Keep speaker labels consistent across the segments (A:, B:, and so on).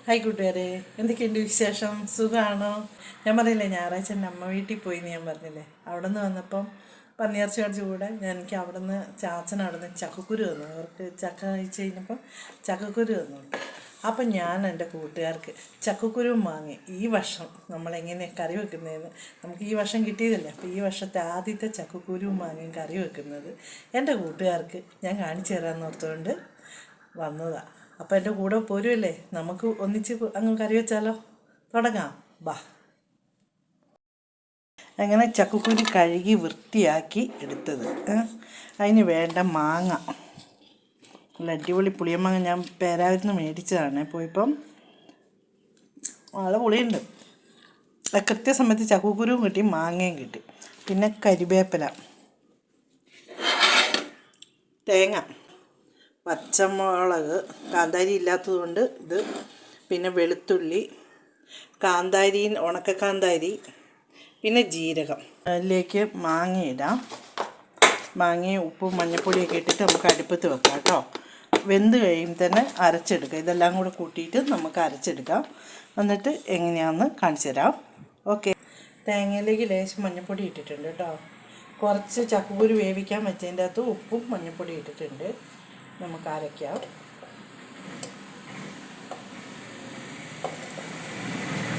A: Hi കൂട്ടുകാരെ, എന്തൊക്കെയുണ്ട് വിശേഷം? സുഖമാണോ? ഞാൻ പറഞ്ഞില്ലേ ഞായറാഴ്ച എൻ്റെ അമ്മ വീട്ടിൽ പോയി എന്ന് ഞാൻ പറഞ്ഞില്ലേ. അവിടെ നിന്ന് വന്നപ്പം പന്നിയിറച്ചി മേടിച്ച് കൂടെ എനിക്ക് അവിടെ നിന്ന് ചാച്ചൻ അവിടെ നിന്ന് ചക്കക്കുരു തന്നു. അവർക്ക് ചക്ക കഴിച്ച് കഴിഞ്ഞപ്പം ചക്കക്കുരു തന്നു. അപ്പം ഞാൻ എൻ്റെ കൂട്ടുകാർക്ക് ചക്കക്കുരുവും വാങ്ങി. ഈ വർഷം നമ്മളെങ്ങനെ കറി വെക്കുന്നതെന്ന് നമുക്ക് ഈ വർഷം കിട്ടിയതല്ലേ. അപ്പോൾ ഈ വർഷത്തെ ആദ്യത്തെ ചക്കക്കുരുവും വാങ്ങി കറി വെക്കുന്നത് എൻ്റെ കൂട്ടുകാർക്ക് ഞാൻ കാണിച്ചു തരാമെന്ന് ഓർത്തുകൊണ്ട് വന്നതാണ്. അപ്പോൾ എൻ്റെ കൂടെ പോരുമല്ലേ, നമുക്ക് ഒന്നിച്ച് അങ്ങ് കറി വെച്ചാലോ? തുടങ്ങാം, ബാ. അങ്ങനെ ചക്കക്കുരു കഴുകി വൃത്തിയാക്കി എടുത്തത്. അതിന് വേണ്ട മാങ്ങ, നല്ല അടിപൊളി പുളിയമാങ്ങ ഞാൻ പേരാവൂരിൽ നിന്ന് മേടിച്ചതാണ്. പോയിപ്പം നല്ല പുളിയുണ്ട്. കൃത്യസമയത്ത് ചക്കക്കുരുവും കിട്ടി, മാങ്ങയും കിട്ടി. പിന്നെ കരിവേപ്പില, തേങ്ങ, പച്ചമുളക്, കാന്താരി ഇല്ലാത്തതുകൊണ്ട് ഇത്, പിന്നെ വെളുത്തുള്ളി, കാന്താരി, ഉണക്ക കാന്താരി, പിന്നെ ജീരകം. അതിലേക്ക് മാങ്ങ ഇടാം. മാങ്ങയും ഉപ്പും മഞ്ഞൾപ്പൊടിയൊക്കെ ഇട്ടിട്ട് നമുക്ക് അടുപ്പത്ത് വെക്കാം കേട്ടോ. വെന്ത് കഴിയുമ്പോൾ തന്നെ അരച്ചെടുക്കാം. ഇതെല്ലാം കൂടെ കൂട്ടിയിട്ട് നമുക്ക് അരച്ചെടുക്കാം. എന്നിട്ട് എങ്ങനെയാണെന്ന് കാണിച്ചു തരാം. ഓക്കെ. തേങ്ങയിലേക്ക് ലേശം മഞ്ഞൾപ്പൊടി ഇട്ടിട്ടുണ്ട് കേട്ടോ. കുറച്ച് ചക്കക്കുരു വേവിക്കാൻ വെച്ചതിൻ്റെ അകത്ത് ഉപ്പും മഞ്ഞൾപ്പൊടി ഇട്ടിട്ടുണ്ട്. നമുക്ക് അരയ്ക്കാം.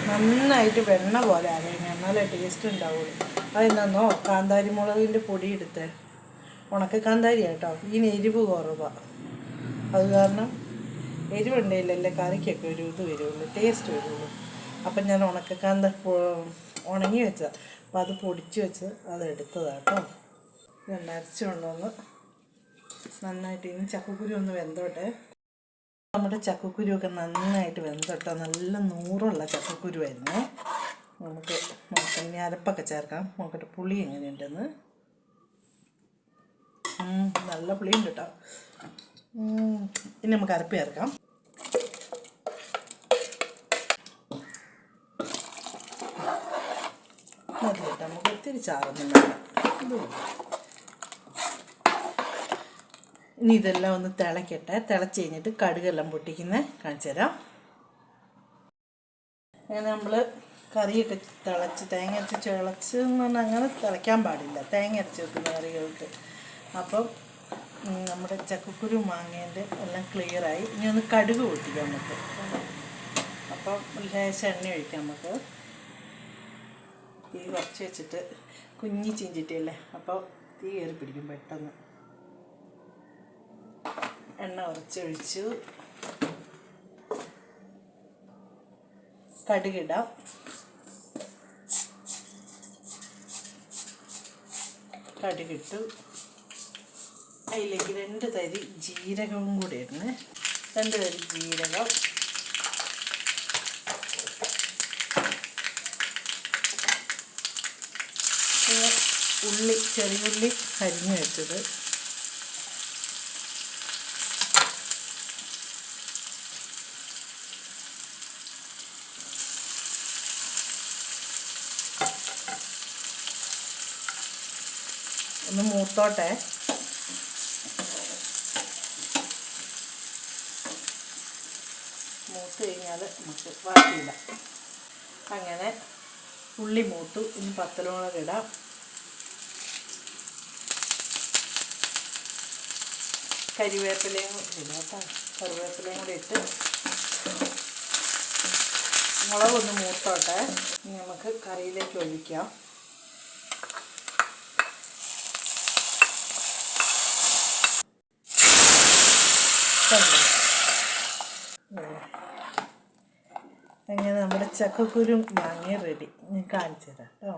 A: നന്നായിട്ട് വെണ്ണ പോലെ അരയണം, എന്നാലേ ടേസ്റ്റ് ഉണ്ടാവുള്ളൂ. അതെന്താണെന്നോ, കാന്താരി മുളകിൻ്റെ പൊടി എടുത്ത്, ഉണക്ക കാന്താരി കേട്ടോ. ഇതിന് എരിവ് കുറവാണ്. അത് കാരണം എരിവുണ്ടെങ്കിലല്ലേ കറിക്കൊക്കെ ഒരു ഇത് വരുള്ളൂ, ടേസ്റ്റ് വരുള്ളൂ. അപ്പം ഞാൻ ഉണങ്ങി വെച്ചതാണ്. അപ്പോൾ അത് പൊടിച്ച് വെച്ച് അത് എടുത്തതാണ് കേട്ടോ. ഇതെല്ലാം അരച്ചു കൊണ്ടുവന്ന് നന്നായിട്ട് ഇനി ചക്കക്കുരു ഒന്ന് വെന്തോട്ടെ. നമ്മുടെ ചക്കക്കുരുവൊക്കെ നന്നായിട്ട് വെന്തോട്ടോ. നല്ല നൂറുള്ള ചക്കക്കുരുവായിരുന്നു. നമുക്ക് നോക്കാം, ഇനി അരപ്പൊക്കെ ചേർക്കാം. നോക്കട്ടെ പുളി എങ്ങനെയുണ്ടെന്ന്. നല്ല പുളിയുണ്ട് കേട്ടോ. ഇനി നമുക്ക് അരപ്പ് ചേർക്കാം. മതി കേട്ടോ, നമുക്ക് ഒത്തിരി ചാറൊന്നും വേണ്ട. ഇനി ഇതെല്ലാം ഒന്ന് തിളയ്ക്കട്ടെ. തിളച്ച് കഴിഞ്ഞിട്ട് കടുകെല്ലാം പൊട്ടിക്കുന്നത് കാണിച്ചു തരാം. അങ്ങനെ നമ്മൾ കറിയൊക്കെ തിളച്ച് തേങ്ങ അരച്ച് തിളച്ച് എന്ന് പറഞ്ഞാൽ അങ്ങനെ തിളയ്ക്കാൻ പാടില്ല തേങ്ങ അരച്ച് വെക്കുന്ന കറികൾക്ക്. അപ്പം നമ്മുടെ ചക്കക്കുരു മാങ്ങേൻ്റെ എല്ലാം ക്ലിയറായി. ഇനി ഒന്ന് കടുക് പൊട്ടിക്കാം നമുക്ക്. അപ്പം ലേശം എണ്ണ ഒഴിക്കാം നമുക്ക്. തീ കുറച്ച് വെച്ചിട്ട് കുഞ്ഞി ചീഞ്ചിട്ടില്ലേ, അപ്പോൾ തീ കയറി പിടിക്കും പെട്ടെന്ന്. എണ്ണ കുറച്ചൊഴിച്ചു, കടുകിടാം. കടുകിട്ടു. അതിലേക്ക് 2 തരി ജീരകവും കൂടി ഇടണേ. 2 തരി ജീരകം, പിന്നെ ഉള്ളി, ചെറിയുള്ളി അരിഞ്ഞു വെച്ചത്, ഒന്ന് മൂത്തോട്ടെ. മൂത്ത് കഴിഞ്ഞാൽ നമുക്ക് ബാക്കിയിടാം. അങ്ങനെ ഉള്ളി മൂത്തു. ഇനി പത്തലമുളക് ഇടാം. കരിവേപ്പിലയും കൂടി ഇടാം കേട്ടോ. കറിവേപ്പിലയും കൂടി ഇട്ട് മുളകൊന്ന് മൂത്തോട്ടെ. ഇനി നമുക്ക് കറിയിലേക്ക് ഒഴിക്കാം. അങ്ങനെ നമ്മുടെ ചക്കക്കുരു മാങ്ങ റെഡി. ഞാൻ കാണിച്ചു തരാം കേട്ടോ.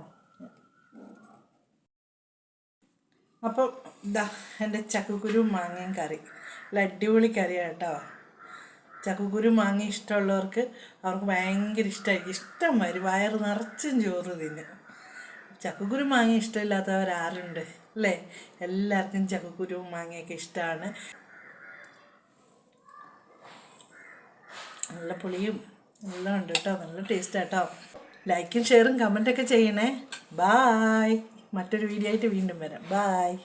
A: അപ്പം ഇതാ എൻ്റെ ചക്കക്കുരു മാങ്ങയും കറി. നല്ല അടിപൊളി കറിയാണ് കേട്ടോ. ചക്കക്കുരു മാങ്ങ ഇഷ്ടമുള്ളവർക്ക് അവർക്ക് ഭയങ്കര ഇഷ്ടമായിരിക്കും. ഇഷ്ടം വരും, വയറ് നിറച്ചും ചോറ് തിന്നും. ചക്കക്കുരു മാങ്ങ ഇഷ്ടമില്ലാത്തവരാരുണ്ട് അല്ലേ? എല്ലാവർക്കും ചക്കക്കുരുവും മാങ്ങയൊക്കെ ഇഷ്ടമാണ്. നല്ല പുളിയും എല്ലാം ഉണ്ട് കേട്ടോ. നല്ല ടേസ്റ്റാണ് കേട്ടോ. ലൈക്കും ഷെയറും കമൻറ്റൊക്കെ ചെയ്യണേ. ബായ്. മറ്റൊരു വീഡിയോ ആയിട്ട് വീണ്ടും വരാം. ബായ്.